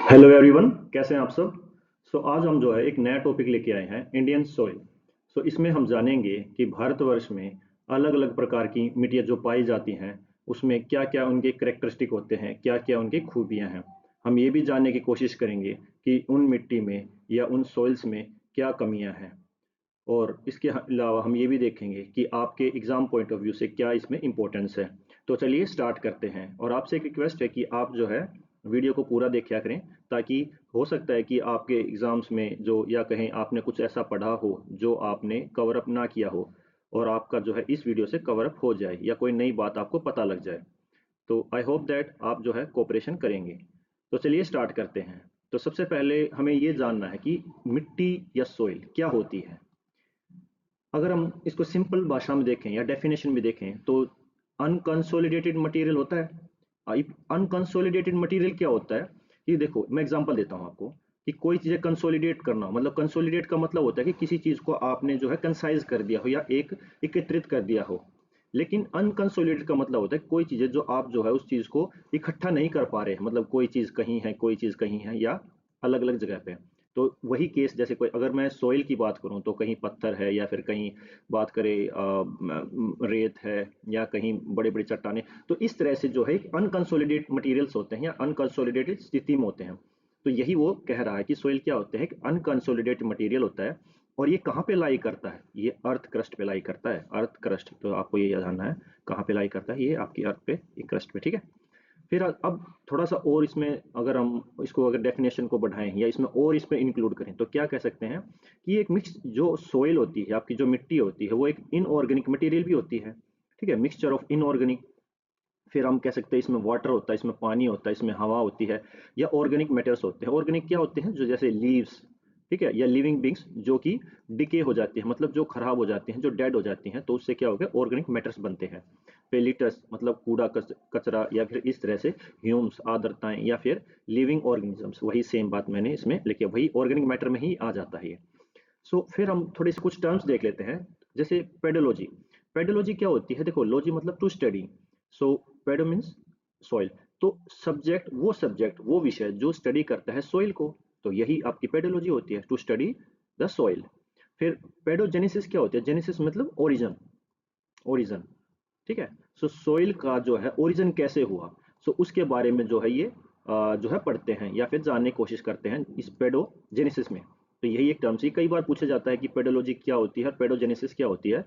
Hello everyone, कैसे हैं आप सब। आज हम जो है एक नया टॉपिक लेके आए हैं, इंडियन सॉइल। इसमें हम जानेंगे कि भारतवर्ष में अलग अलग प्रकार की मिट्टियाँ जो पाई जाती हैं, उसमें क्या क्या उनके करेक्टरिस्टिक होते हैं, क्या क्या उनकी खूबियाँ हैं। हम ये भी जानने की कोशिश करेंगे कि उन मिट्टी में या उन सॉइल्स में क्या कमियाँ हैं। और इसके अलावा हम ये भी देखेंगे कि आपके एग्ज़ाम पॉइंट ऑफ व्यू से क्या इसमें इम्पोर्टेंस है। तो चलिए स्टार्ट करते हैं, और आपसे एक रिक्वेस्ट है कि आप जो है वीडियो को पूरा देखा करें, ताकि हो सकता है कि आपके एग्ज़ाम्स में जो या कहीं आपने कुछ ऐसा पढ़ा हो जो आपने कवर अप ना किया हो, और आपका जो है इस वीडियो से कवर अप हो जाए या कोई नई बात आपको पता लग जाए। तो आई होप दैट आप जो है कोऑपरेशन करेंगे। तो चलिए स्टार्ट करते हैं। तो सबसे पहले हमें ये जानना है कि मिट्टी या सॉइल क्या होती है। अगर हम इसको सिंपल भाषा में देखें या डेफिनेशन में देखें तो अनकंसोलिडेटेड मटेरियल होता है। अनकंसोलिडेटेड मटेरियल क्या होता है, ये देखो मैं एग्जांपल देता हूँ आपको कि कोई चीज़ें कंसोलिडेट करना, मतलब कंसोलिडेट का मतलब होता है कि किसी चीज़ को आपने जो है कंसाइज कर दिया हो या एक एकत्रित कर दिया हो। लेकिन अनकंसोलिडेटेड का मतलब होता है कोई चीज़ें जो आप जो है उस चीज़ को इकट्ठा नहीं कर पा रहे हैं, मतलब कोई चीज़ कहीं है, कोई चीज़ कहीं है, या अलग अलग जगह पे है। तो वही केस, जैसे कोई अगर मैं सॉइल की बात करूं तो कहीं पत्थर है, या फिर कहीं बात करें रेत है, या कहीं बड़े बड़े चट्टाने। तो इस तरह से जो है अनकंसोलिडेट मटेरियल्स होते हैं या अनकंसोलिडेटेड स्थिति में होते हैं। तो यही वो कह रहा है कि सॉइल क्या होते हैं, अनकंसोलिडेटेड मटेरियल होता है। और ये कहाँ पे लाई करता है, ये अर्थ क्रस्ट पे लाई करता है। अर्थ क्रस्ट, तो आपको ये जानना है कहाँ पे लाई करता है, ये आपकी अर्थ पे, क्रस्ट पे, ठीक है। फिर अब थोड़ा सा और इसमें, अगर हम इसको अगर डेफिनेशन को बढ़ाएं या इसमें और इसमें इंक्लूड करें तो क्या कह सकते हैं कि एक मिक्स जो सॉइल होती है, आपकी जो मिट्टी होती है, वो एक इनऑर्गेनिक मटेरियल भी होती है। ठीक है, मिक्सचर ऑफ इनऑर्गेनिक। फिर हम कह सकते हैं इसमें वाटर होता है, इसमें पानी होता है, इसमें हवा होती है, या ऑर्गेनिक मैटर्स होते हैं। ऑर्गेनिक क्या होते हैं, जो जैसे लीव्स, ठीक है, या लिविंग बींग्स जो कि डिके हो जाती है, मतलब जो खराब हो जाती हैं, जो डेड हो जाती हैं, तो उससे क्या हो गया, ऑर्गेनिक मैटर्स बनते हैं। पेलिटस मतलब कूड़ा कचरा, या फिर इस तरह से ह्यूम्स आर्द्रताएं, या फिर लिविंग ऑर्गेनिजम्स, वही सेम बात मैंने इसमें लिखी है, वही ऑर्गेनिक मैटर में ही आ जाता है ये। फिर हम थोड़े से कुछ टर्म्स देख लेते हैं, जैसे पेडोलॉजी। पेडोलॉजी क्या होती है, देखो लॉजी मतलब to study. So pedo means soil. तो सब्जेक्ट वो विषय जो स्टडी करता है सॉइल को, तो यही आपकी पेडोलॉजी होती है, टू स्टडी द सॉइल। फिर पेडोजेनेसिस क्या होती है, जेनेसिस मतलब ओरिजन, ओरिजन, ठीक है। सोइल का जो है ओरिजिन कैसे हुआ, उसके बारे में जो है ये जो है पढ़ते हैं या फिर जानने की कोशिश करते हैं इस पेडोजेनेसिस में। तो यही एक टर्म से कई बार पूछा जाता है कि पेडोलॉजी क्या होती है और पेडोजेनेसिस क्या होती है।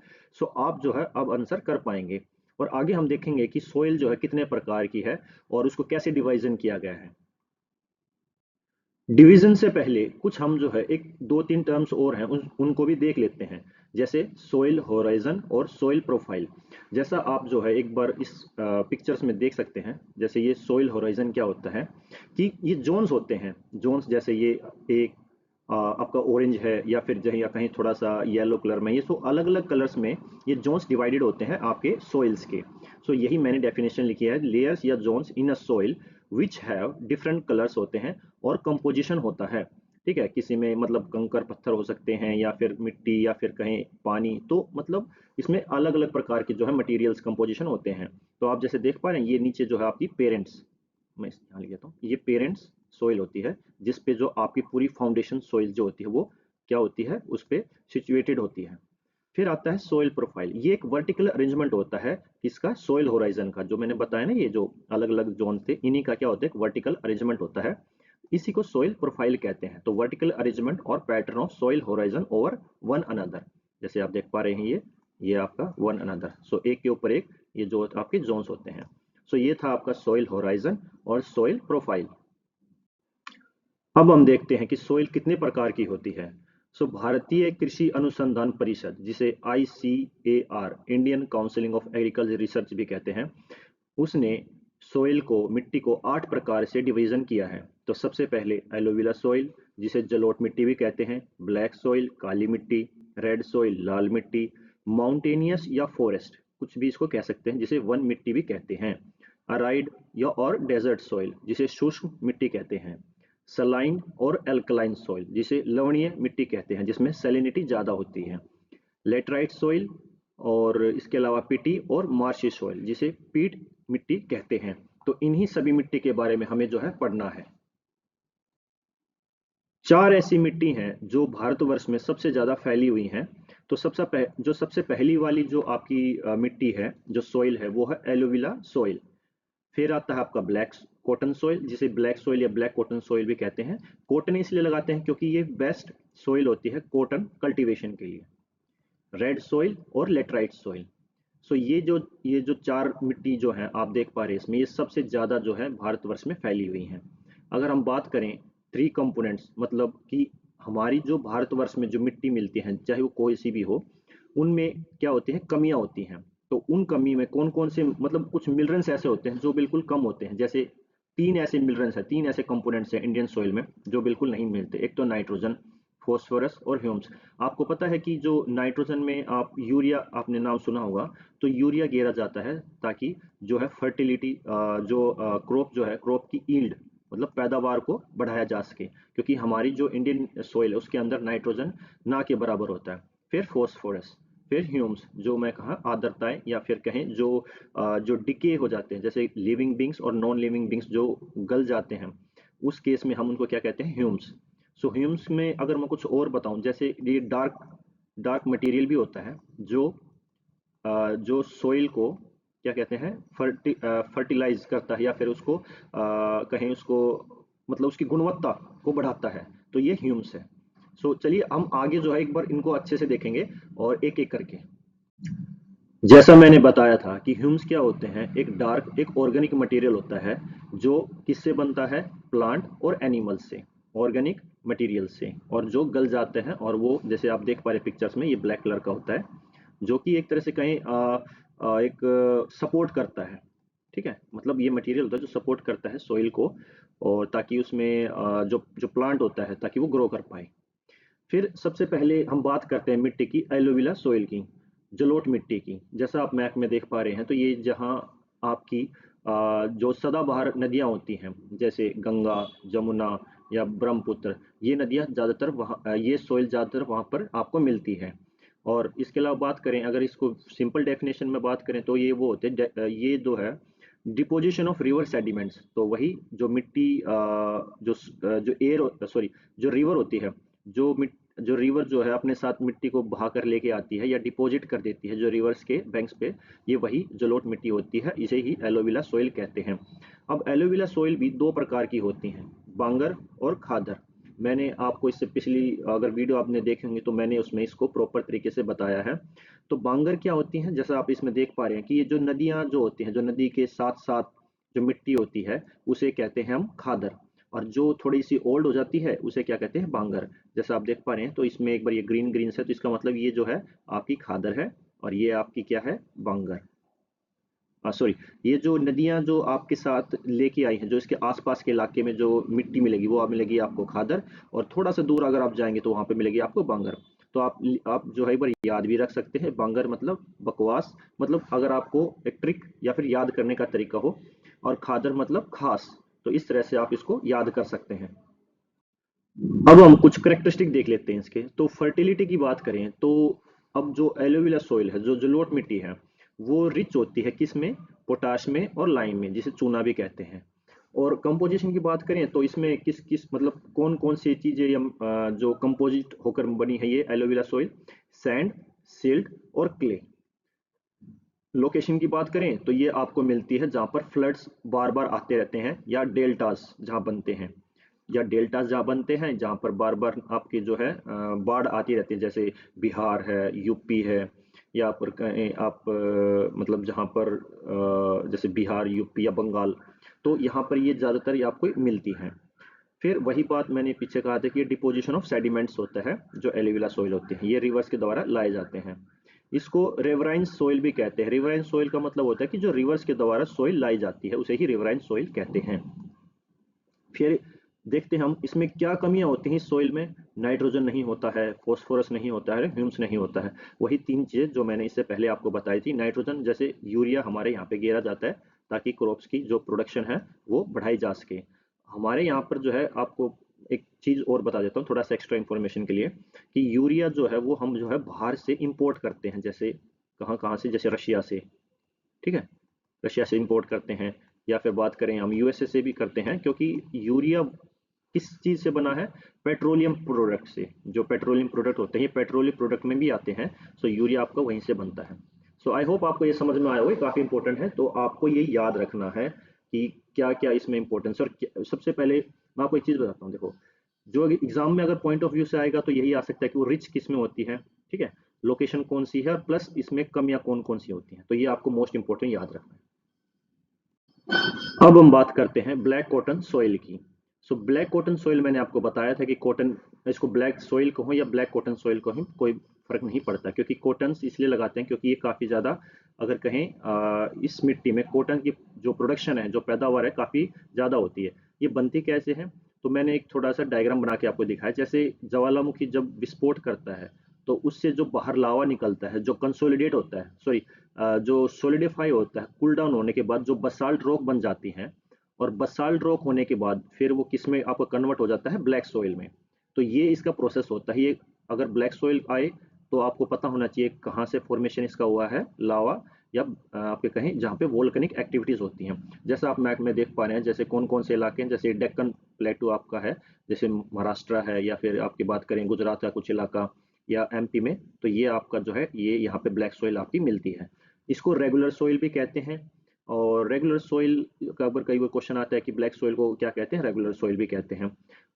आप जो है अब आंसर कर पाएंगे। और आगे हम देखेंगे कि सोइल जो है कितने प्रकार की है और उसको कैसे डिवाइजन किया गया है। डिवीजन से पहले कुछ हम जो है एक दो तीन टर्म्स और हैं, उनको भी देख लेते हैं, जैसे सोइल होराइजन और सोइल प्रोफाइल। जैसा आप जो है एक बार इस पिक्चर्स में देख सकते हैं, जैसे ये सोइल होराइजन क्या होता है कि ये जोन्स होते हैं। जोन्स जैसे ये एक आपका ऑरेंज है, या फिर जो है या कहीं थोड़ा सा येलो कलर में, ये अलग अलग कलर्स में ये जोन्स डिवाइडेड होते हैं आपके सोइल्स के। यही मैंने डेफिनेशन लिखी है, लेयर्स या zones in a soil which have different colours होते हैं और कंपोजिशन होता है। ठीक है, किसी में मतलब कंकर पत्थर हो सकते हैं, या फिर मिट्टी, या फिर कहीं पानी, तो मतलब इसमें अलग अलग प्रकार के जो है मटेरियल्स कंपोजिशन होते हैं। तो आप जैसे देख पा रहे हैं, ये नीचे जो है आपकी पेरेंट्स, मैं यहाँ लिख देता हूँ, ये पेरेंट्स सोइल होती है, जिस पे जो आपकी पूरी फाउंडेशन सोइल जो होती है वो क्या होती है, उस पे सिचुएटेड होती है। फिर आता है सोइल प्रोफाइल, ये एक वर्टिकल अरेंजमेंट होता है किसका, सोइल होराइजन का। जो मैंने बताया ना, ये जो अलग अलग जोन थे, इन्हीं का क्या होता है, एक वर्टिकल अरेंजमेंट होता है। इसी को सोइल प्रोफाइल कहते हैं। तो वर्टिकल अरेंजमेंट और pattern of soil horizon over one another, जैसे आप देख पा रहे हैं, ये आपका वन अनदर, एक के ऊपर एक, ये जो आपके जोन्स होते हैं। ये था आपका सोइल होराइजन और सोइल प्रोफाइल। अब हम देखते हैं कि सोइल कितने प्रकार की होती है। भारतीय कृषि अनुसंधान परिषद, जिसे ICAR, Indian counselling of agriculture research भी कहते हैं, उसने सोइल को, मिट्टी को 8 प्रकार से डिवीजन किया है। तो सबसे पहले एलोविला सोइल, जिसे जलोढ़ मिट्टी भी कहते हैं, ब्लैक सोइल काली मिट्टी, रेड सोइल लाल मिट्टी, माउंटेनियस या फॉरेस्ट कुछ भी इसको कह सकते हैं, जिसे वन मिट्टी भी कहते हैं, अराइड या और डेजर्ट सॉइल, जिसे शुष्क मिट्टी कहते हैं, सलाइन और एल्कलाइन सॉइल, जिसे लवणीय मिट्टी कहते हैं, जिसमें सैलिनिटी ज़्यादा होती है, लेटराइट सॉइल, और इसके अलावा पीटी और मार्शी सॉइल, जिसे पीट मिट्टी कहते हैं। तो इन्हीं सभी मिट्टी के बारे में हमें जो है पढ़ना है। चार ऐसी मिट्टी हैं जो भारतवर्ष में सबसे ज़्यादा फैली हुई हैं। तो जो सबसे पहली वाली जो आपकी मिट्टी है, जो सॉइल है, वो है एलोविला सॉइल। फिर आता है आपका ब्लैक कॉटन सॉइल, जिसे ब्लैक सॉइल या ब्लैक कॉटन सॉइल भी कहते हैं। कॉटन इसलिए लगाते हैं क्योंकि ये बेस्ट सॉइल होती है कॉटन कल्टीवेशन के लिए। रेड सॉइल और लेटराइट सॉइल। सो ये जो चार मिट्टी जो है आप देख पा रहे हैं इसमें, ये सबसे ज़्यादा जो है भारतवर्ष में फैली हुई हैं। अगर हम बात करें थ्री कंपोनेंट्स, मतलब कि हमारी जो भारतवर्ष में जो मिट्टी मिलती है, चाहे वो कोई सी भी हो, उनमें क्या होती है, कमियां होती हैं। तो उन कमी में कौन कौन से, मतलब कुछ मिनरल्स ऐसे होते हैं जो बिल्कुल कम होते हैं। जैसे तीन ऐसे मिनरल्स हैं, तीन ऐसे कंपोनेंट्स हैं इंडियन सॉइल में जो बिल्कुल नहीं मिलते। एक तो नाइट्रोजन, फॉस्फोरस और ह्यूम्स। आपको पता है कि जो नाइट्रोजन में आप यूरिया, आपने नाम सुना होगा, तो यूरिया गेरा जाता है ताकि जो है फर्टिलिटी, जो क्रॉप जो है, क्रॉप की ईल्ड, मतलब पैदावार को बढ़ाया जा सके, क्योंकि हमारी जो इंडियन सॉइल है उसके अंदर नाइट्रोजन ना के बराबर होता है। फिर फॉस्फोरस, फिर ह्यूम्स, जो मैं कहा आर्द्रताएं, या फिर कहें जो डिके हो जाते हैं, जैसे लिविंग बींग्स और नॉन लिविंग बींग्स जो गल जाते हैं, उस केस में हम उनको क्या कहते हैं, ह्यूम्स। सो ह्यूम्स में अगर मैं कुछ और बताऊं, जैसे ये डार्क डार्क मटेरियल भी होता है जो सोइल को क्या कहते हैं, फर्टिलाइज करता है, या फिर उसको कहें उसको, मतलब उसकी गुणवत्ता को बढ़ाता है। तो ये ह्यूम्स है। सो चलिए हम आगे जो है एक बार इनको अच्छे से देखेंगे और एक एक करके। जैसा मैंने बताया था कि ह्यूम्स क्या होते हैं, एक ऑर्गेनिक मटेरियल होता है जो किससे बनता है, प्लांट और एनिमल से, ऑर्गेनिक मटेरियल से, और जो गल जाते हैं। और वो जैसे आप देख पा रहे पिक्चर्स में, ये ब्लैक कलर का होता है, जो कि एक तरह से कहें एक सपोर्ट करता है। ठीक है, मतलब ये मटेरियल होता है जो सपोर्ट करता है सॉइल को, और ताकि उसमें जो जो प्लांट होता है ताकि वो ग्रो कर पाए। फिर सबसे पहले हम बात करते हैं मिट्टी की, एलोविला सॉइल की, जलोढ़ मिट्टी की। जैसा आप मैप में देख पा रहे हैं, तो ये जहाँ आपकी जो सदाबहार नदियाँ होती हैं, जैसे गंगा, जमुना या ब्रह्मपुत्र, ये नदियाँ ज़्यादातर वहाँ, ये सॉइल ज़्यादातर वहाँ पर आपको मिलती है। और इसके अलावा बात करें, अगर इसको सिंपल डेफिनेशन में बात करें, तो ये वो होते हैं, ये जो है डिपोजिशन ऑफ रिवर सेडिमेंट्स। तो वही जो मिट्टी, जो एयर, सॉरी, जो रिवर होती है, जो रिवर जो है अपने साथ मिट्टी को बहा कर लेके आती है या डिपॉजिट कर देती है जो रिवर्स के बैंक्स पे, ये वही जलोढ़ मिट्टी होती है, इसे ही एलोविला सॉइल कहते हैं। अब एलोविला सॉइल भी दो प्रकार की होती हैं, बांगर और खादर। मैंने आपको इससे पिछली अगर वीडियो आपने देखे होंगे तो मैंने उसमें इसको प्रॉपर तरीके से बताया है। तो बांगर क्या होती हैं, जैसा आप इसमें देख पा रहे हैं कि ये जो नदियाँ जो होती हैं, जो नदी के साथ साथ जो मिट्टी होती है, उसे कहते हैं हम खादर। और जो थोड़ी सी ओल्ड हो जाती है उसे क्या कहते हैं, बांगर। जैसा आप देख पा रहे हैं, तो इसमें एक बार ये ग्रीन ग्रीन से, तो इसका मतलब ये जो है आपकी खादर है, और ये आपकी क्या है, बांगर। सॉरी, ये जो नदियां जो आपके साथ लेके आई हैं, जो इसके आसपास के इलाके में जो मिट्टी मिलेगी, वो आप मिलेगी आपको खादर। और थोड़ा सा दूर अगर आप जाएंगे तो वहां पे मिलेगी आपको बांगर। तो आप जो है एक बार याद भी रख सकते हैं, बांगर मतलब बकवास, मतलब अगर आपको एक ट्रिक या फिर याद करने का तरीका हो, और खादर मतलब खास। तो इस तरह से आप इसको याद कर सकते हैं। अब हम कुछ करेक्टरिस्टिक देख लेते हैं इसके। तो फर्टिलिटी की बात करें तो अब जो एलोविला सॉइल है, जो जलोढ़ मिट्टी है, वो रिच होती है किस में, पोटाश में और लाइम में, जिसे चूना भी कहते हैं। और कंपोजिशन की बात करें तो इसमें किस किस, मतलब कौन कौन सी चीजें जो कंपोजिट होकर बनी है ये एलोविला सॉइल, सैंड, सिल्ट और क्ले। लोकेशन की बात करें तो ये आपको मिलती है जहाँ पर फ्लड्स बार बार आते रहते हैं, या डेल्टास जहाँ बनते हैं, या डेल्टास जहाँ बनते हैं जहाँ पर बार बार आपकी जो है बाढ़ आती रहती है, जैसे बिहार है, यूपी है, या पर कहें आप मतलब जहाँ पर जैसे बिहार, यूपी या बंगाल। तो यहाँ पर ये ज़्यादातर ये आपको मिलती हैं। फिर वही बात मैंने पीछे कहा था कि ये डिपोजिशन ऑफ सेडिमेंट्स होता है, जो एलोविला सॉइल होते हैं, ये रिवर्स के द्वारा लाए जाते हैं। इसको रिवराइन सोइल भी कहते हैं। रिवराइन सोइल का मतलब होता है कि जो रिवर्स के द्वारा सोइल लाई जाती है, उसे ही रिवराइन सोइल कहते हैं। फिर देखते हैं हम इसमें क्या कमियां होती हैं सोइल में। नाइट्रोजन नहीं होता है, फॉस्फोरस नहीं होता है, ह्यूम्स नहीं होता है। वही तीन चीजें जो मैंने इससे पहले आपको बताई थी। नाइट्रोजन जैसे यूरिया हमारे यहाँ पे गेरा जाता है ताकि क्रॉप्स की जो प्रोडक्शन है वो बढ़ाई जा सके। हमारे यहाँ पर जो है, आपको एक चीज और बता देता हूँ थोड़ा सा एक्स्ट्रा इन्फॉर्मेशन के लिए, कि यूरिया जो है वो हम जो है बाहर से इंपोर्ट करते हैं, जैसे कहाँ कहाँ से, जैसे रशिया से। ठीक है, रशिया से इंपोर्ट करते हैं, या फिर बात करें हम यूएसए से भी करते हैं, क्योंकि यूरिया किस चीज से बना है? पेट्रोलियम प्रोडक्ट से। जो पेट्रोलियम प्रोडक्ट होते हैं ये पेट्रोलियम प्रोडक्ट में भी आते हैं। सो यूरिया आपका वहीं से बनता है। सो आई होप आपको ये समझ में आया होगा, काफी इंपॉर्टेंट है, तो आपको ये याद रखना है कि क्या क्या इसमें इंपॉर्टेंस। और सबसे पहले मैं आपको एक चीज बताता हूँ, देखो जो एग्जाम में अगर पॉइंट ऑफ व्यू से आएगा तो यही आ सकता है कि वो रिच किस में होती है, ठीक है, लोकेशन कौन सी है, और प्लस इसमें कमियां कौन कौन सी होती हैं, तो ये आपको मोस्ट इंपॉर्टेंट याद रखना है। अब हम बात करते हैं ब्लैक कॉटन सॉइल की। सो ब्लैक कॉटन सॉइल मैंने आपको बताया था कि कॉटन, इसको ब्लैक सॉइल कहो या ब्लैक कॉटन सॉइल कहो कोई फर्क नहीं पड़ता, क्योंकि कॉटन इसलिए लगाते हैं क्योंकि ये काफ़ी ज़्यादा, अगर कहें इस मिट्टी में कॉटन की जो प्रोडक्शन है, जो पैदावार है, काफ़ी ज़्यादा होती है। ये बनती कैसे है? तो मैंने एक थोड़ा सा डायग्राम बना के आपको दिखाया। जैसे ज्वालामुखी जब विस्फोट करता है तो उससे जो बाहर लावा निकलता है, जो कंसोलिडेट होता है, सॉरी, जो सोलिडिफाई होता है, कूल डाउन होने के बाद जो बसाल्ट रॉक बन जाती हैं, और बसाल्ट रॉक होने के बाद फिर वो किस में आपका कन्वर्ट हो जाता है? ब्लैक सॉइल में। तो ये इसका प्रोसेस होता है। ये अगर ब्लैक सॉइल आए तो आपको पता होना चाहिए कहाँ से फॉर्मेशन इसका हुआ है, लावा या आपके कहें जहाँ पे वोल्केनिक एक्टिविटीज होती हैं। जैसा आप मैप में देख पा रहे हैं, जैसे कौन कौन से इलाके हैं, जैसे डेक्कन प्लेटू आपका है, जैसे महाराष्ट्र है, या फिर आपकी बात करें गुजरात का कुछ इलाका, या एमपी में, तो ये आपका जो है ये यहाँ पे ब्लैक सॉइल आपकी मिलती है। इसको रेगुलर सॉइल भी कहते हैं। और रेगुलर सॉइल का अगर कई बार क्वेश्चन आता है कि ब्लैक सॉइल को क्या कहते हैं, रेगुलर सॉइल भी कहते हैं।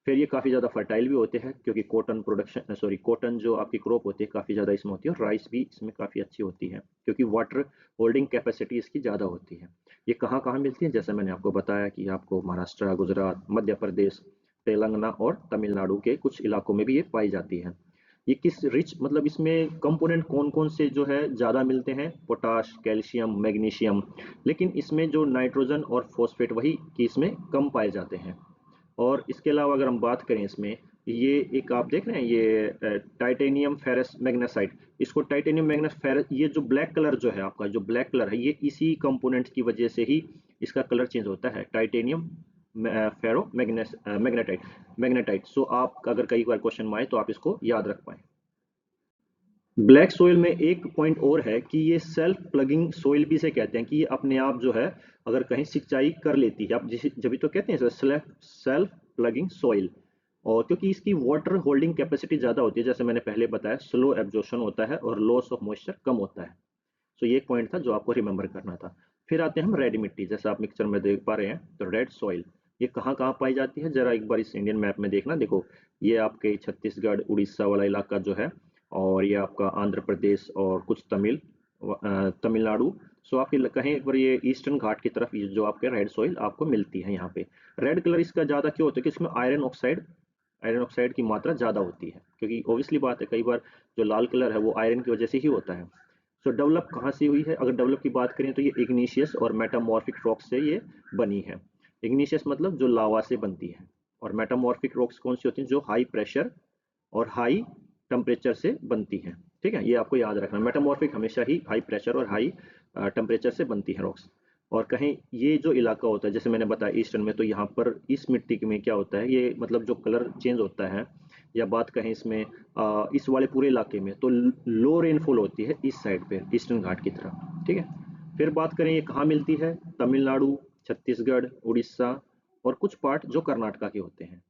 फिर ये काफ़ी ज़्यादा फर्टाइल भी होते हैं, क्योंकि कॉटन प्रोडक्शन, सॉरी, कॉटन जो आपकी क्रॉप होती है काफ़ी ज़्यादा इसमें होती है, और राइस भी इसमें काफ़ी अच्छी होती है, क्योंकि वाटर होल्डिंग कैपेसिटी इसकी ज़्यादा होती है। ये कहाँ कहाँ मिलती है? जैसे मैंने आपको बताया कि आपको महाराष्ट्र, गुजरात, मध्य प्रदेश, तेलंगाना और तमिलनाडु के कुछ इलाकों में भी ये पाई जाती है। ये किस रिच, मतलब इसमें कंपोनेंट कौन कौन से जो है ज़्यादा मिलते हैं? Potash, calcium, magnesium. लेकिन इसमें जो नाइट्रोजन और फॉस्फेट वही कि इसमें कम पाए जाते हैं। और इसके अलावा अगर हम बात करें इसमें, ये एक आप देख रहे हैं ये टाइटेनियम फेरस मैग्नेसाइट। इसको टाइटेनियम मैग्नेस फेरस, ये जो ब्लैक कलर जो है आपका, जो ब्लैक कलर है, ये इसी कंपोनेंट्स की वजह से ही इसका कलर चेंज होता है, टाइटेनियम फेरो मैग्नेटाइट। मैग्नेटाइट। सो आप अगर कई बार क्वेश्चन में आए तो आप इसको याद रख पाए। ब्लैक सोइल में एक पॉइंट और है कि ये सेल्फ प्लगिंग सोइल भी से कहते हैं, कि ये अपने आप जो है अगर कहीं सिंचाई कर लेती है, आप जिसे जब भी तो कहते हैं सेल्फ सेल्फ प्लगिंग सोइल। और क्योंकि इसकी वाटर होल्डिंग कैपेसिटी ज़्यादा होती है, जैसे मैंने पहले बताया, स्लो एब्जॉर्प्शन होता है और लॉस ऑफ मॉइस्चर कम होता है। सो ये एक पॉइंट था जो आपको रिमेंबर करना था। फिर आते हैं हम रेड मिट्टी, जैसे आप मिक्सचर में देख पा रहे हैं, तो रेड सॉइल ये कहाँ कहाँ पाई जाती है? जरा एक बार इस इंडियन मैप में देखना। देखो ये आपके छत्तीसगढ़ उड़ीसा वाला इलाका जो है, और ये आपका आंध्र प्रदेश और कुछ तमिलनाडु। सो आप कहें एक बार ये ईस्टर्न घाट की तरफ ये जो आपके रेड सॉइल आपको मिलती है यहाँ पे। रेड कलर इसका ज़्यादा क्यों होता है? कि इसमें आयरन ऑक्साइड की मात्रा ज़्यादा होती है, क्योंकि ऑब्वियसली बात है, कई बार जो लाल कलर है वो आयरन की वजह से ही होता है। सो डेवलप कहाँ से हुई है? अगर डेवलप की बात करें तो ये इग्निशियस और मेटामॉर्फिक रॉक से ये बनी है। इग्निशियस मतलब जो लावा से बनती है, और मेटामॉर्फिक रॉक्स कौन सी होती हैं? जो हाई प्रेशर और हाई टेम्परेचर से बनती हैं। ठीक है, ये आपको याद रखना। मेटामॉर्फिक हमेशा ही हाई प्रेशर और हाई टेम्परेचर से बनती है रॉक्स। और कहीं ये जो इलाका होता है, जैसे मैंने बताया ईस्टर्न में, तो यहाँ पर इस मिट्टी में क्या होता है, ये मतलब जो कलर चेंज होता है, या बात कहें इसमें इस वाले पूरे इलाके में तो लो रेनफॉल होती है इस साइड पे, ईस्टर्न घाट की तरफ। ठीक है। फिर बात करें ये कहाँ मिलती है? तमिलनाडु, छत्तीसगढ़, उड़ीसा, और कुछ पार्ट जो कर्नाटका के होते हैं।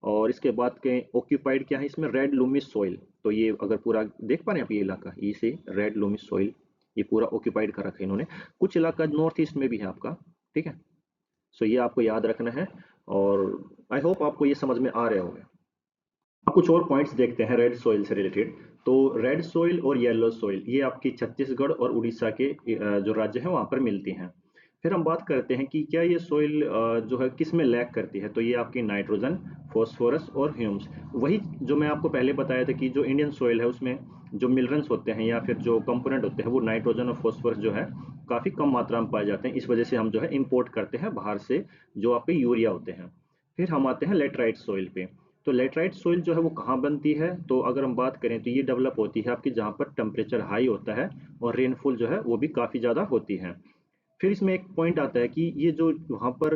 और इसके बाद के ऑक्यूपाइड क्या है इसमें? Red Lumix soil. तो ये अगर पूरा देख पा रहे हैं आप, ये इलाका इसे रेड लूमिस सॉइल ये पूरा ऑक्यूपाइड कर रखा है इन्होंने। कुछ इलाका नॉर्थ ईस्ट में भी है आपका। ठीक है। सो ये आपको याद रखना है, और आई होप आपको ये समझ में आ रहे होंगे। अब कुछ और पॉइंट्स देखते हैं रेड सॉइल से रिलेटेड। तो रेड सॉइल और येलो सॉइल ये आपकी छत्तीसगढ़ और उड़ीसा के जो राज्य हैं वहाँ पर मिलती हैं। फिर हम बात करते हैं कि क्या ये सॉइल जो है किस में लैक करती है? तो ये आपकी नाइट्रोजन, फॉस्फोरस और ह्यूम्स। वही जो मैं आपको पहले बताया था कि जो इंडियन सॉइल है उसमें जो मिनरल्स होते हैं या फिर जो कंपोनेंट होते हैं वो नाइट्रोजन और फॉस्फोरस जो है काफ़ी कम मात्रा में पाए जाते हैं। इस वजह से हम जो है इंपोर्ट करते हैं बाहर से जो आपके यूरिया होते हैं। फिर हम आते हैं लेटराइट सॉइल पे। तो लेटराइट सोइल जो है वो कहाँ बनती है? तो अगर हम बात करें तो ये डेवलप होती है आपकी जहाँ पर टेम्परेचर हाई होता है और रेनफॉल जो है वो भी काफ़ी ज़्यादा होती है। फिर इसमें एक पॉइंट आता है कि ये जो वहाँ पर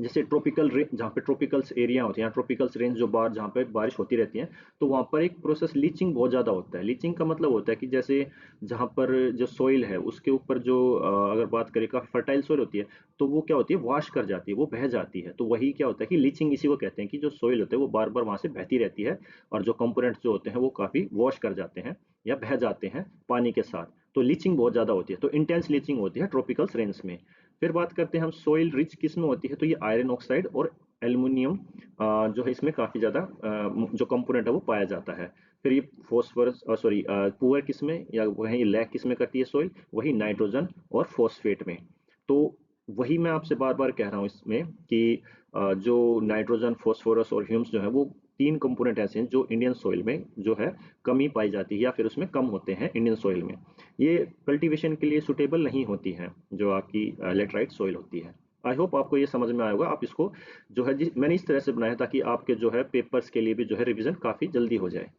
जैसे ट्रॉपिकल जहाँ पे ट्रॉपिकल्स एरिया होते हैं, ट्रॉपिकल्स रेंज जो बाहर जहाँ पे बारिश होती रहती है, तो वहाँ पर एक प्रोसेस लीचिंग बहुत ज़्यादा होता है। लीचिंग का मतलब होता है कि जैसे जहाँ पर जो सॉइल है उसके ऊपर जो अगर बात करें काफ़ी फर्टाइल सॉइल होती है, तो वो क्या होती है, वॉश कर जाती है, वो बह जाती है। तो वही क्या होता है कि लीचिंग इसी को कहते हैं कि जो सॉइल होता है वो बार बार वहाँ से बहती रहती है, और जो कंपोनेंट्स जो होते हैं वो काफ़ी वॉश कर जाते हैं या बह जाते हैं पानी के साथ। तो लीचिंग बहुत ज़्यादा होती है, तो इंटेंस लीचिंग होती है ट्रॉपिकल्स रेंज में। फिर बात करते हैं हम सॉइल रिच किस में होती है, तो ये आयरन ऑक्साइड और एल्युमिनियम जो है इसमें काफ़ी ज़्यादा जो कंपोनेंट है वो पाया जाता है। फिर ये फॉस्फोरस सॉरी पुअर किस में या वहीं लैक किस में करती है सॉइल, वही नाइट्रोजन और फॉस्फेट में। तो वही मैं आपसे बार बार कह रहा हूँ इसमें कि जो नाइट्रोजन फॉस्फोरस और ह्यूम्स जो है वो तीन कंपोनेंट ऐसे हैं जो इंडियन सॉइल में जो है कमी पाई जाती है या फिर उसमें कम होते हैं इंडियन सॉइल में। ये कल्टीवेशन के लिए सुटेबल नहीं होती हैं जो आपकी लेटराइट सॉइल होती है। आई होप आपको ये समझ में आया होगा। आप इसको जो है मैंने इस तरह से बनाया ताकि आपके जो है पेपर्स के लिए भी जो है रिवीजन काफ़ी जल्दी हो जाए।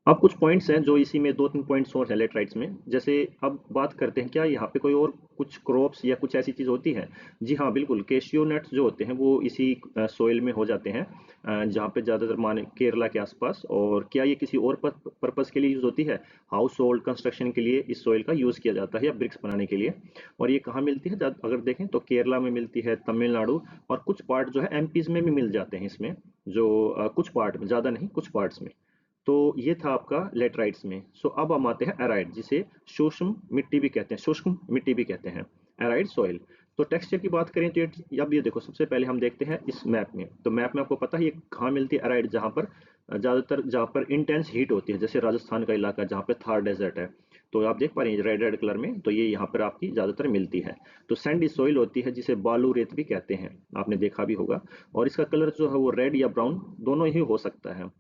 अब कुछ पॉइंट्स हैं जो इसी में 2-3 पॉइंट्स और हैं लेटराइट्स में। जैसे अब बात करते हैं क्या यहाँ पे कोई और कुछ क्रॉप्स या कुछ ऐसी चीज़ होती है? जी हाँ, बिल्कुल कैशियो नट्स जो होते हैं वो इसी सोइल में हो जाते हैं, जहाँ पे ज़्यादातर माने केरला के आसपास। और क्या ये किसी और पर्पज़ के लिए यूज़ होती है? हाउस होल्ड कंस्ट्रक्शन के लिए इस सोइल का यूज़ किया जाता है या ब्रिक्स बनाने के लिए। और ये कहाँ मिलती है? अगर देखें तो केरला में मिलती है, तमिलनाडु और कुछ पार्ट जो है एमपीज़ में भी मिल जाते हैं इसमें, जो कुछ पार्ट में, ज़्यादा नहीं, कुछ पार्ट्स में। तो ये था आपका लेटराइट्स में। सो अब हम आते हैं एराइड, जिसे सूक्ष्म मिट्टी भी कहते हैं, शुष्क मिट्टी भी कहते हैं, एराइड सॉइल। तो टेक्सचर की बात करें तो अब ये देखो, सबसे पहले हम देखते हैं इस मैप में। तो मैप में आपको पता है ये कहाँ मिलती है एराइड, जहाँ पर ज़्यादातर जहाँ पर इंटेंस हीट होती है, जैसे राजस्थान का इलाका जहाँ पे थार डेजर्ट है। तो आप देख पा रहे हैं रेड रेड कलर में, तो ये यहाँ पर आपकी ज़्यादातर मिलती है। तो सैंडी सॉइल होती है जिसे बालू रेत भी कहते हैं, आपने देखा भी होगा। और इसका कलर जो है वो रेड या ब्राउन दोनों ही हो सकता है।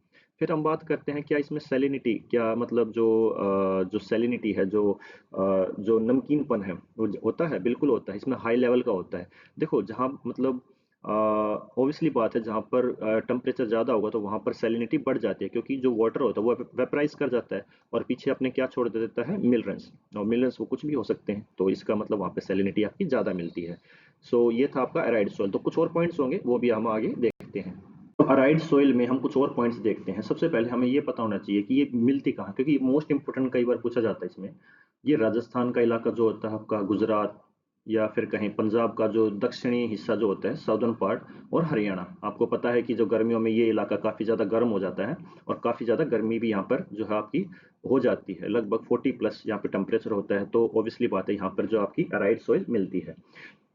फिर हम बात करते हैं क्या इसमें सैलिनिटी, क्या मतलब जो सैलिनिटी है, जो नमकीनपन है वो होता है, बिल्कुल होता है, इसमें हाई लेवल का होता है। देखो जहाँ मतलब ऑब्वियसली बात है, जहाँ पर टेम्परेचर ज़्यादा होगा तो वहाँ पर सैलिनिटी बढ़ जाती है, क्योंकि जो वाटर होता है वो वेपराइज कर जाता है और पीछे अपने क्या छोड़ देता है, मिनरल्स। और मिनरल्स वो कुछ भी हो सकते हैं, तो इसका मतलब वहाँ पे सैलिनिटी आपकी ज़्यादा मिलती है। सो ये था आपका एराइड सॉइल। तो कुछ और पॉइंट्स होंगे वो भी हम आगे देखते हैं। तो अराइड सोइल में हम कुछ और पॉइंट्स देखते हैं। सबसे पहले हमें ये पता होना चाहिए कि ये मिलती कहाँ, क्योंकि मोस्ट इंपोर्टेंट कई बार पूछा जाता है इसमें। ये राजस्थान का इलाका जो होता है आपका, गुजरात या फिर कहीं पंजाब का जो दक्षिणी हिस्सा जो होता है, साउदर्न पार्ट, और हरियाणा। आपको पता है कि जो गर्मियों में ये इलाका काफ़ी ज़्यादा गर्म हो जाता है, और काफ़ी ज़्यादा गर्मी भी यहाँ पर जो है आपकी हो जाती है, लगभग 40+ यहाँ पे टेम्परेचर होता है। तो ऑब्वियसली बात है यहाँ पर जो आपकी अराइड सोइल मिलती है।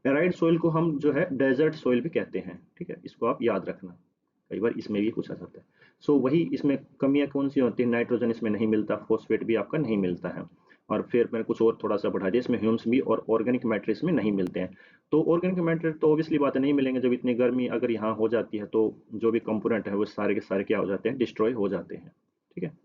एराइड सोइल को हम जो है डेजर्ट सोइल भी कहते हैं, ठीक है, इसको आप याद रखना, कई बार इसमें भी पूछा जाता है। सो वही इसमें कमियां कौन सी होती है, नाइट्रोजन इसमें नहीं मिलता, फॉस्फेट भी आपका नहीं मिलता है। और फिर मैंने कुछ और थोड़ा सा बढ़ा दिया, इसमें ह्यूम्स भी और ऑर्गेनिक मैटर इसमें नहीं मिलते हैं। तो ऑर्गेनिक मैटर तो ऑब्वियसली बात है नहीं मिलेंगे, जब इतनी गर्मी अगर यहाँ हो जाती है तो जो भी कंपोनेंट है वो सारे के सारे क्या हो जाते हैं, डिस्ट्रॉय हो जाते हैं। ठीक है,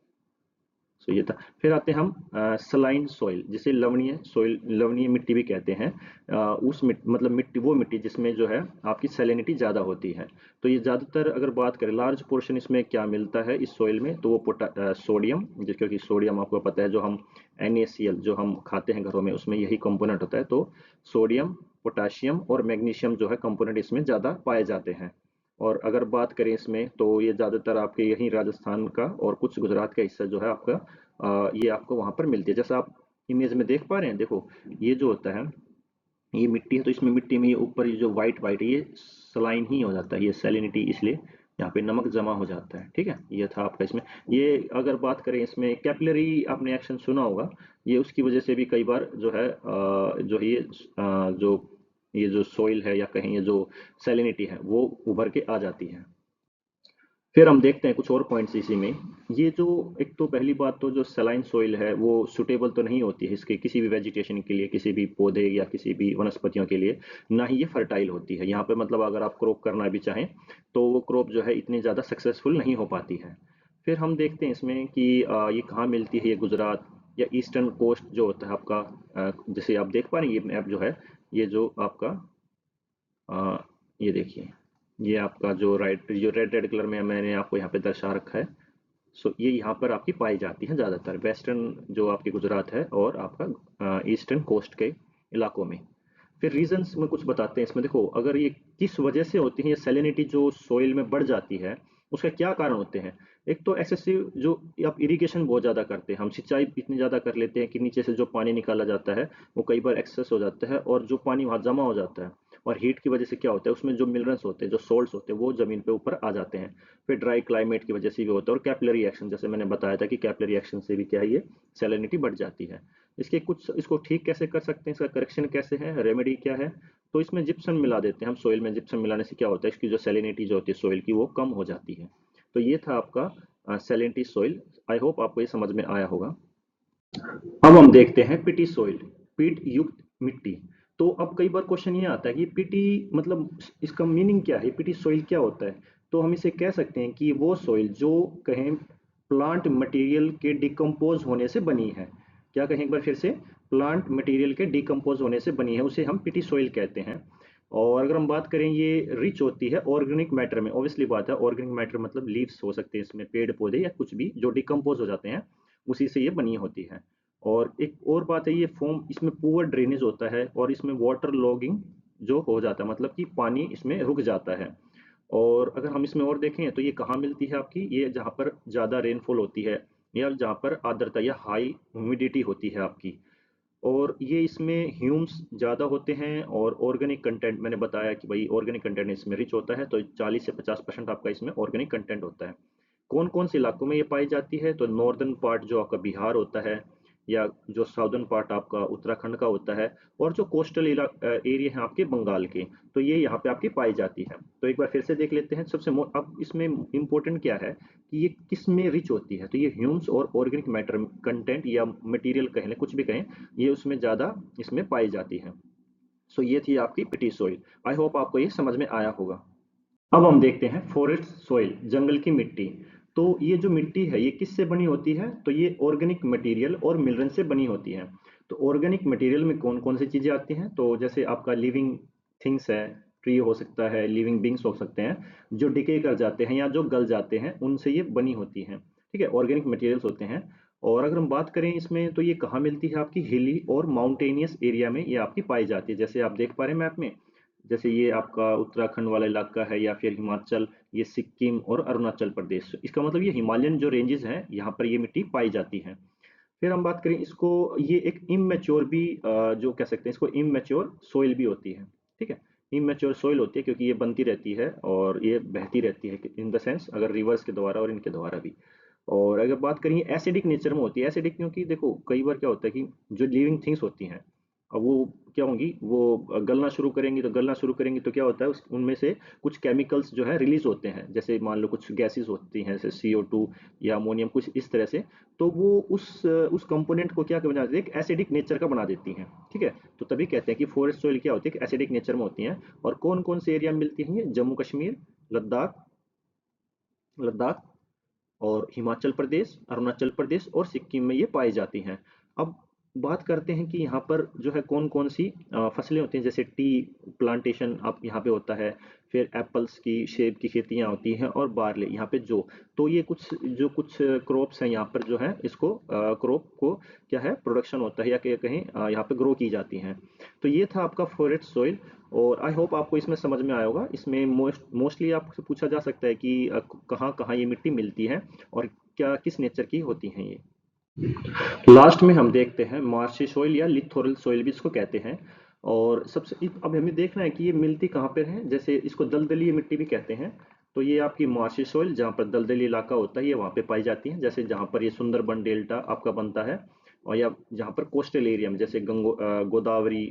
सो ये था। फिर आते हैं हम सलाइन सॉइल, जिसे लवणीय सॉइल, लवणीय मिट्टी भी कहते हैं। मतलब मिट्टी, वो मिट्टी जिसमें जो है आपकी सैलिनिटी ज़्यादा होती है। तो ये ज़्यादातर अगर बात करें लार्ज पोर्शन इसमें क्या मिलता है इस सॉइल में, तो वो सोडियम, क्योंकि सोडियम आपको पता है जो हम NaCl जो हम खाते हैं घरों में उसमें यही कंपोनेंट होता है। तो सोडियम, पोटाशियम और मैग्नीशियम जो है कंपोनेंट इसमें ज़्यादा पाए जाते हैं। और अगर बात करें इसमें तो ये ज़्यादातर आपके यहीं राजस्थान का और कुछ गुजरात का हिस्सा जो है आपका, ये आपको वहाँ पर मिलती है। जैसा आप इमेज में देख पा रहे हैं, देखो ये जो होता है ये मिट्टी है, तो इसमें मिट्टी में ये ऊपर ये जो वाइट वाइट है ये सलाइन ही हो जाता है, ये सैलिनिटी, इसलिए यहाँ पे नमक जमा हो जाता है। ठीक है, ये था आपका इसमें। ये अगर बात करें इसमें कैपिलरी, आपने एक्शन सुना होगा, ये उसकी वजह से भी कई बार जो है जो ये जो सोइल है या कहीं ये जो सैलिनिटी है वो उभर के आ जाती है। फिर हम देखते हैं कुछ और पॉइंट्स इसी में। ये जो, एक तो पहली बात तो जो सलाइन सोइल है वो सुटेबल तो नहीं होती है इसके किसी भी वेजिटेशन के लिए, किसी भी पौधे या किसी भी वनस्पतियों के लिए। ना ही ये फर्टाइल होती है यहाँ पे, मतलब अगर आप क्रॉप करना भी चाहें तो वो क्रॉप जो है इतनी ज़्यादा सक्सेसफुल नहीं हो पाती है। फिर हम देखते हैं इसमें कि ये कहाँ मिलती है, ये गुजरात या ईस्टर्न कोस्ट जो होता है आपका, जैसे आप देख पा रहे हैं ये मैप जो है, ये जो आपका अ, ये देखिए, ये आपका जो रेड रेड कलर में मैंने आपको यहाँ पे दर्शा रखा है। सो ये यहाँ पर आपकी पाई जाती है ज़्यादातर, वेस्टर्न जो आपकी गुजरात है और आपका ईस्टर्न कोस्ट के इलाकों में। फिर रीजंस में कुछ बताते हैं इसमें। देखो अगर ये किस वजह से होती है ये सैलिनिटी जो सोइल में बढ़ जाती है, उसका क्या कारण होते हैं। एक तो एक्सेसिव जो आप इरिगेशन बहुत ज़्यादा करते हैं, हम सिंचाई इतनी ज़्यादा कर लेते हैं कि नीचे से जो पानी निकाला जाता है वो कई बार एक्सेस हो जाता है, और जो पानी वहाँ जमा हो जाता है और हीट की वजह से क्या होता है उसमें जो मिनरल्स होते हैं, जो सोल्ट्स होते हैं, वो ज़मीन पे ऊपर आ जाते हैं। फिर ड्राई क्लाइमेट की वजह से भी होता है, और कैपिलरी एक्शन, जैसे मैंने बताया था कि कैपिलरी एक्शन से भी क्या है, ये सैलिनिटी बढ़ जाती है। इसके कुछ, इसको ठीक कैसे कर सकते हैं, इसका करेक्शन कैसे है, रेमेडी क्या है। तो इसमें जिप्सम मिला देते हैं हम सोइल में। जिप्सम मिलाने से क्या होता है, इसकी जो सैलिनिटी जो होती है सोइल की वो कम हो जाती है। तो ये था आपका सैलिनिटी सोइल। आई होप आपको ये समझ में आया होगा। अब हम देखते हैं पिटी सोइल, पीट युक्त मिट्टी। तो अब कई बार क्वेश्चन ये आता है कि पिटी मतलब इसका मीनिंग क्या है, पिटी सोइल क्या होता है। तो हम इसे कह सकते हैं कि वो सोइल जो कहें प्लांट मटेरियल के डिकम्पोज होने से बनी है। क्या कहें एक बार फिर से, प्लांट मटेरियल के डिकम्पोज होने से बनी है, उसे हम पिटी सोइल कहते हैं। और अगर हम बात करें, ये रिच होती है ऑर्गेनिक मैटर में। ऑब्वियसली बात है, ऑर्गेनिक मैटर मतलब लीव्स हो सकते हैं इसमें, पेड़ पौधे या कुछ भी जो डिकम्पोज हो जाते हैं, उसी से ये बनी होती है। और एक और बात है, ये फॉर्म, इसमें पुअर ड्रेनेज होता है और इसमें वाटर लॉगिंग जो हो जाता है, मतलब कि पानी इसमें रुक जाता है। और अगर हम इसमें और देखें तो ये कहाँ मिलती है आपकी, ये जहाँ पर ज़्यादा रेनफॉल होती है या जहाँ पर आर्द्रता या हाई ह्यूमिडिटी होती है आपकी। और ये इसमें ह्यूम्स ज़्यादा होते हैं, और ऑर्गेनिक कंटेंट मैंने बताया कि भाई ऑर्गेनिक कंटेंट इसमें रिच होता है, तो 40 से 50% आपका इसमें ऑर्गेनिक कंटेंट होता है। कौन कौन से इलाकों में ये पाई जाती है, तो नॉर्दर्न पार्ट जो आपका बिहार होता है, या जो साउदर्न पार्ट आपका उत्तराखंड का होता है, और जो कोस्टल एरिया हैं आपके बंगाल के, तो ये यहाँ पे आपकी पाई जाती है। तो एक बार फिर से देख लेते हैं। अब इसमें इम्पोर्टेंट क्या है कि ये किस में रिच होती है, तो ये ह्यूम्स और ऑर्गेनिक मैटर कंटेंट या मटेरियल कहें, कुछ भी कहें, ये उसमें ज़्यादा इसमें पाई जाती है। सो ये थी आपकी पिटी सोइल। आई होप आपको ये समझ में आया होगा। अब हम देखते हैं फॉरेस्ट सोइल, जंगल की मिट्टी। तो ये जो मिट्टी है ये किससे बनी होती है, तो ये ऑर्गेनिक मटेरियल और मिनरल से बनी होती है। तो ऑर्गेनिक मटेरियल में कौन कौन सी चीज़ें आती हैं, तो जैसे आपका लिविंग थिंग्स है, ट्री हो सकता है, लिविंग बींग्स हो सकते हैं, जो डिके कर जाते हैं या जो गल जाते हैं, उनसे ये बनी होती हैं। ठीक है, ऑर्गेनिक मटेरियल्स होते हैं। और अगर हम बात करें इसमें, तो ये कहाँ मिलती है, आपकी हिली और माउंटेनियस एरिया में ये आपकी पाई जाती है। जैसे आप देख पा रहे हैं मैप में, जैसे ये आपका उत्तराखंड वाला इलाका है, या फिर हिमाचल, ये सिक्किम और अरुणाचल प्रदेश, इसका मतलब ये हिमालयन जो रेंजेस हैं यहाँ पर ये मिट्टी पाई जाती है। फिर हम बात करें इसको, ये एक इमैच्योर भी जो कह सकते हैं इसको, इमैच्योर सोइल भी होती है। ठीक है, इमैच्योर सोइल होती है क्योंकि ये बनती रहती है और ये बहती रहती है, इन द सेंस अगर रिवर्स के द्वारा और इनके द्वारा भी। और अगर बात करें एसिडिक नेचर में होती है। एसिडिक क्योंकि देखो कई बार क्या होता है कि जो लिविंग थिंग्स होती हैं, अब वो क्या होंगी, वो गलना शुरू करेंगी, तो गलना शुरू करेंगी तो क्या होता है, उनमें से कुछ केमिकल्स जो है रिलीज होते हैं, जैसे मान लो कुछ गैसेस होती हैं जैसे CO2 या अमोनियम, कुछ इस तरह से। तो वो उस कंपोनेंट को क्या बना देती है, एक एसिडिक नेचर का बना देती हैं। ठीक है, तो तभी कहते हैं कि फॉरेस्ट सॉइल क्या होती है, एसिडिक नेचर में होती हैं। और कौन कौन से एरिया में मिलती हैं ये, जम्मू कश्मीर, लद्दाख, लद्दाख और हिमाचल प्रदेश, अरुणाचल प्रदेश और सिक्किम में ये पाई जाती हैं। अब बात करते हैं कि यहाँ पर जो है कौन कौन सी फसलें होती हैं, जैसे टी प्लांटेशन आप यहाँ पे होता है, फिर एप्पल्स की, सेब की खेतियाँ होती हैं, और बार्ले यहाँ पे जो। तो ये कुछ क्रॉप्स हैं यहाँ पर जो है, इसको क्रॉप को क्या है प्रोडक्शन होता है, या कहीं यहाँ पे ग्रो की जाती हैं। तो ये था आपका फॉरेस्ट सॉइल। और आई होप आपको इसमें समझ में आया होगा। इसमें मोस्टली आपसे पूछा जा सकता है कि कहाँ कहाँ ये मिट्टी मिलती है और क्या किस नेचर की होती हैं ये। लास्ट में हम देखते हैं मार्शी सॉइल या लिथोरल सॉइल भी इसको कहते हैं। और अब हमें देखना है कि ये मिलती कहाँ पर है। जैसे इसको दलदली मिट्टी भी कहते हैं। तो ये आपकी मार्शी सॉइल जहाँ पर दलदली इलाका होता है, ये वहाँ पे पाई जाती है। जैसे जहाँ पर ये सुंदरबन डेल्टा आपका बनता है, और या जहाँ पर कोस्टल एरिया में, जैसे गोदावरी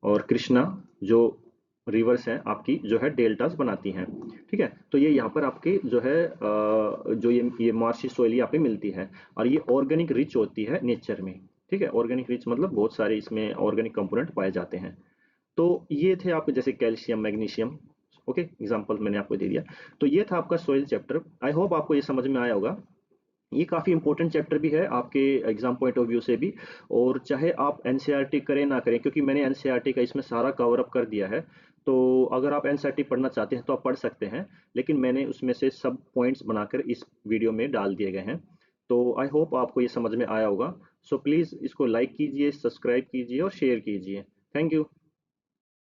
और कृष्णा, जो रिवर्स हैं आपकी, जो है डेल्टास बनाती हैं। ठीक है, तो ये यहाँ पर आपके जो है जो ये मार्शी सोइल यहाँ पे मिलती है। और ये ऑर्गेनिक रिच होती है नेचर में। ठीक है, ऑर्गेनिक रिच मतलब बहुत सारे इसमें ऑर्गेनिक कंपोनेंट पाए जाते हैं। तो ये थे आपके जैसे कैल्शियम, मैग्नीशियम। ओके, एग्जाम्पल मैंने आपको दे दिया। तो ये था आपका सोइल चैप्टर। आई होप आपको ये समझ में आया होगा। ये काफ़ी इंपॉर्टेंट चैप्टर भी है आपके एग्जाम पॉइंट ऑफ व्यू से भी। और चाहे आप एनसीईआरटी करें ना करें, क्योंकि मैंने एनसीईआरटी का इसमें सारा कवर अप कर दिया है। तो अगर आप एनसीईआरटी पढ़ना चाहते हैं तो आप पढ़ सकते हैं, लेकिन मैंने उसमें से सब पॉइंट्स बनाकर इस वीडियो में डाल दिए गए हैं। तो आई होप आपको ये समझ में आया होगा। सो प्लीज़ इसको लाइक कीजिए, सब्सक्राइब कीजिए और शेयर कीजिए। Thank you.